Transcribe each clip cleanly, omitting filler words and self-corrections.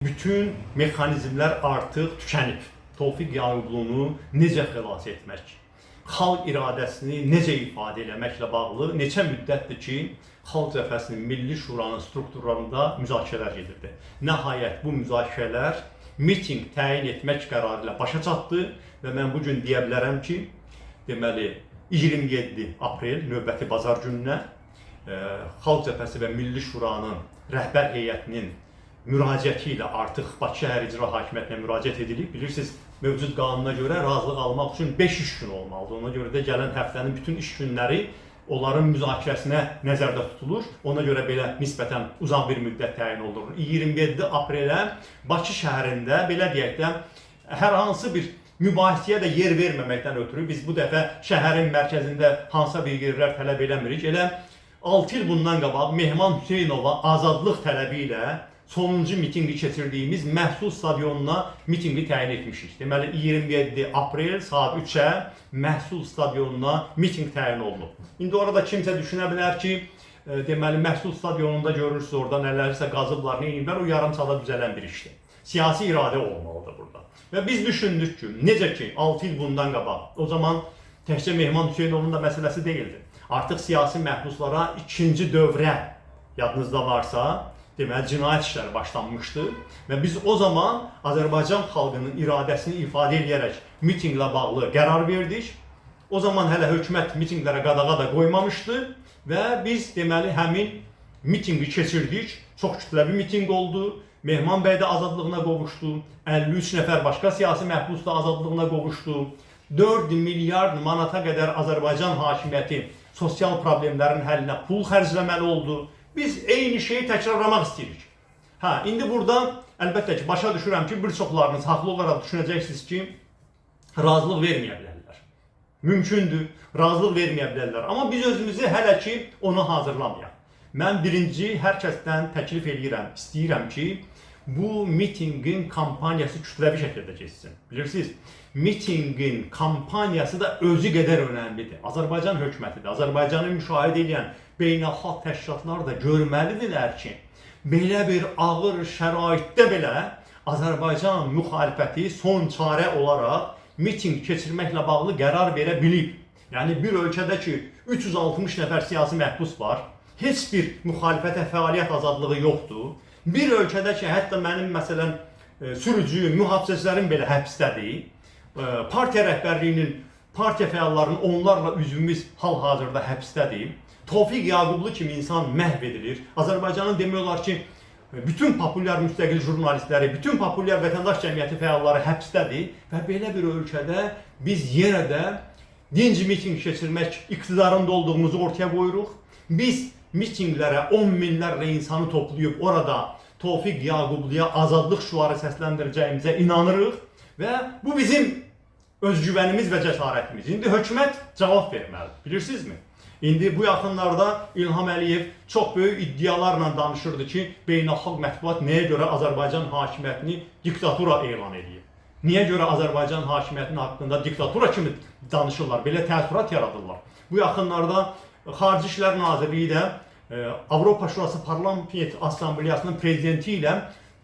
Bütün mexanizmlər artıq tükənib. Tofiq Yaqublunu necə xilas etmək, xalq iradəsini necə ifadə etməklə bağlı neçə müddətdir ki, Xalq Cəbhəsinin Milli Şuranın strukturlarında müzakirələr gedirdi. Nəhayət bu müzakirələr miting təyin etmək qərarı ilə başa çatdı və mən bugün deyə bilərəm ki, deməli 27 aprel növbəti bazar gününə Xalq Cəbhəsi və Milli Şuranın rəhbər heyətinin müraciəti ilə artıq Bakı Şəhər İcra Hakimiyyətinə müraciət edilib. Bilirsiniz, mövcud qanuna görə razılıq almaq üçün 5 iş günü olmalıdır. Ona görə də gələn həftənin bütün iş günləri onların müzakirəsinə nəzərdə tutulur. Ona görə belə nisbətən uzun bir müddət təyin olunur. 27 aprelə Bakı şəhərində belə deyək də hər hansı bir mübahisəyə də yer verməməkdən ötürü biz bu dəfə şəhərin mərkəzində hansısa bir yerlər tələb eləmirik. Elə 6 il bundan qabaq Mehman Hüseynova azadlıq tələbi ilə sonuncu mitingi keçirdiyimiz Məhsul stadionuna mitingi təyin etmişik. Deməli 27 aprel saat 3-ə Məhsul stadionuna miting təyin olunub. İndi orada kimsə düşünə bilər ki, deməli Məhsul stadionunda görürsünüz orada nələrsə qazıblar, neyiblər, o yarım saata düzələn bir işdir. Siyasi iradə olmalıdır burada. Və biz düşündük ki, necə ki 6 il bundan qabaq, o zaman təkcə Mehman Hüseynovun da məsələsi deyildi. Artıq siyasi məhbuslara ikinci dövrə, yadınızda varsa, deməli cinayət işləri başlanmışdı və biz o zaman Azərbaycan xalqının iradəsini ifadə edərək mitinqlə bağlı qərar verdik. O zaman hələ hökumət mitinqlərə qadağa da qoymamışdı və biz deməli həmin mitinqi keçirdik. Çox kütləvi mitinq oldu. Mehman bəy də azadlığına qovuşdu. 53 nəfər başqa siyasi məhbus da azadlığına qovuşdu. 4 milyard manata qədər Azərbaycan hakimiyyəti sosial problemlərin həllinə pul xərcləməli oldu. Biz eyni şeyi təkrarlamaq istəyirik. İndi burada əlbəttə ki, başa düşürəm ki, bir çoxlarınız haqlı olaraq düşünəcəksiniz ki, razılıq verməyə bilərlər. Mümkündür, razılıq verməyə bilərlər. Amma biz özümüzü hələ ki, ona hazırlamayaq. Mən birinci hər kəsdən təklif edirəm, istəyirəm ki, bu mitingin kampaniyası kütləvi şəkildə keçsin. Bilirsiniz, mitingin kampaniyası da özü qədər önəmlidir. Azərbaycan hökumətidir, Azərbaycanı müşahidə edən beynəlxalq təşkilatlar da görməlidirlər ki, belə bir ağır şəraitdə belə Azərbaycan müxalifəti son çarə olaraq miting keçirməklə bağlı qərar verə bilib. Yəni bir ölkədə ki, 360 nəfər siyasi məhbus var, heç bir müxalifətə fəaliyyət azadlığı yoxdur. Bir ölkədə ki, hətta mənim məsələn sürücü, mühafizəçilərim belə həbsdədir. Partiya rəhbərliyinin, partiya fəallarının onlarla üzvümüz hal-hazırda həbsdədir. Tofiq Yaqublu kimi insan məhv edilir. Azərbaycanın demək olar ki, bütün populyar müstəqil jurnalistləri, bütün populyar vətəndaş cəmiyyəti fəalları həbsdədir və belə bir ölkədə biz yenə də dinc miting keçirmək iqtidarında olduğumuzu ortaya qoyuruq. Biz mitinglərə 10 minlərlə insanı toplayıb orada Tofiq Yaqubluya azadlıq şüarı səsləndirəcəyimizə inanırıq və bu bizim özgüvənimiz və cəsarətimiz. İndi hökumət cavab verməlidir, bilirsinizmi? İndi bu yaxınlarda İlham Əliyev çox böyük iddialarla danışırdı ki, beynəlxalq mətbuat nəyə görə Azərbaycan hakimiyyətini diktatura elan edib? Niyə görə Azərbaycan hakimiyyətinin haqqında diktatura kimi danışırlar, belə təəssürat yaradırlar? Bu yaxınlarda Xarici İşlər Nazirliyi də Avropa Şurası Parlament Assambleyasının prezidenti ilə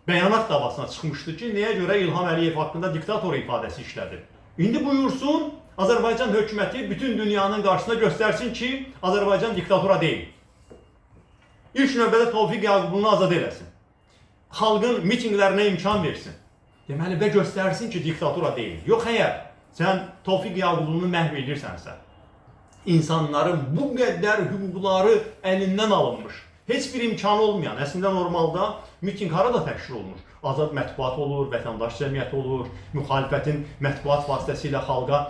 bəyanat davasına çıxmışdı ki, nəyə görə İlham Əliyev haqqında diktator ifadəsi işlədi? İndi buyursun, Azərbaycan hökuməti bütün dünyanın qarşısına göstərsin ki, Azərbaycan diktatura deyil. İlk növbədə Tofiq Yaqublunu azad eləsin. Xalqın mitinglərinə imkan versin. Deməli, və göstərsin ki, diktatura deyil. Yox, əgər sən Tofiq Yaqublunu məhv edirsənsə, insanların bu qədər hüquqları əlindən alınmış, heç bir imkanı olmayan, əslində normalda miting harada təşkil olunur? Azad mətbuat olur, vətəndaş cəmiyyəti olur, müxalifətin mətbuat vasitəsilə xalqa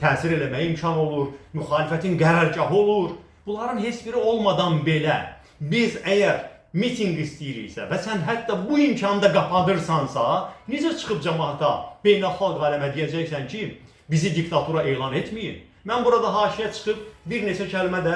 təsir eləməyə imkan olur, müxalifətin qərargahı olur. Bunların heç biri olmadan belə biz əgər miting istəyiriksə və sən hətta bu imkanı da qapadırsansa, necə çıxıb cəmaata, beynəlxalq aləmə deyəcəksən ki, bizi diktatura elan etməyin? Mən burada haşiyə çıxıb bir neçə kəlmə də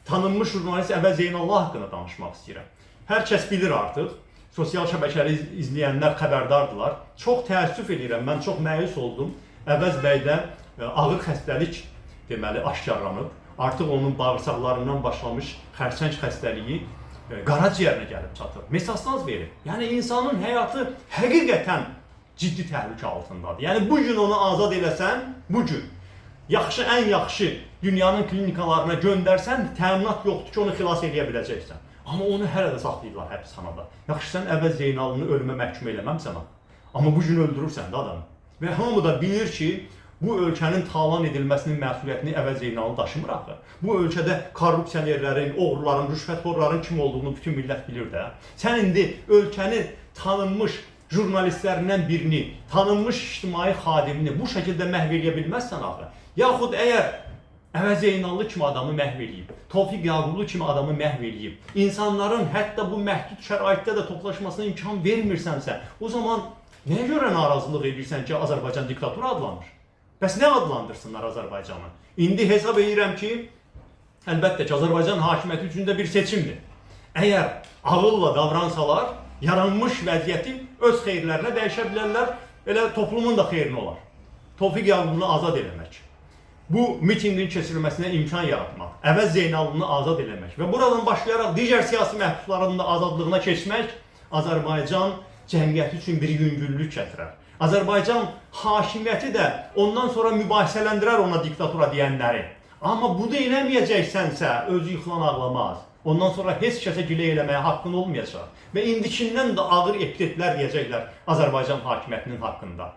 tanınmış jurnalist Əvəz Zeynallah haqqında danışmaq istəyirəm. Hər kəs bilir artıq, sosial şəbəkələri izləyənlər xəbərdardılar. Çox təəssüf edirəm, mən çox məyus oldum. Əvəz bəydə ağır xəstəlik deməli aşkarlanıb. Artıq onun bağırsaqlarından başlamış xərçəng xəstəliyi qaraciyərinə gəlib çatır. Metastaz verir. Yəni insanın həyatı həqiqətən ciddi təhlükə altındadır. Yəni bu gün onu azad eləsən, bu gün yaxşı, ən yaxşı dünyanın klinikalarına göndərsən, təminat yoxdur ki, onu xilas edə biləcəksən. Amma onu hələ də saxlayırlar həbsxanada. Yaxşı, sən Əvəz Zeynalını ölümə məhkum eləməmsən, amma bu gün öldürürsən də adamı. Və hamı da bilir ki, bu ölkənin talan edilməsinin məsuliyyətini Əvəz Zeynalını daşımır axı. Bu ölkədə korrupsionerlərin, oğruların, rüşvətxorların kim olduğunu bütün millət bilir də. Sən indi ölkənin tanınmış jurnalistlərindən birini, tanınmış ictimai xadimini bu şəkildə məhv edə bilməzsən axı. Yaxud əgər Əvəz Zeynallı kimi adamı məhv eləyib, Tofiq Yaqublu kimi adamı məhv eləyib, insanların hətta bu məhdud şəraitdə də toplaşmasına imkan vermirsənsə, o zaman nəyə görə narazılıq edirsən ki, Azərbaycan diktatura adlanır? Bəs nə adlandırsınlar Azərbaycanı? İndi hesab edirəm ki, əlbəttə ki, Azərbaycan hakimiyyəti üçün də bir seçimdir. Əgər ağılla davransalar, yaranmış vəziyyəti öz xeyirlərinə dəyişə bilərlər, elə toplumun da xeyrinə olar. Tofiq Yaqubunu azad eləmək, bu mitinqin keçirilməsinə imkan yaratmaq, Əvəz Zeynallını azad eləmək və buradan başlayaraq digər siyasi məhbusların da azadlığına keçmək Azərbaycan cəmiyyəti üçün bir yüngüllük gətirər. Azərbaycan hakimiyyəti də ondan sonra mübahisələndirər ona diktatura deyənləri. Amma bunu eləməyəcəksənsə, özü yıxılan ağlamaz. Ondan sonra heç kəsə gülə eləməyə haqqın olmayacaq. Və indikindən də ağır epitetlər deyəcəklər Azərbaycan hakimiyyətinin haqqında.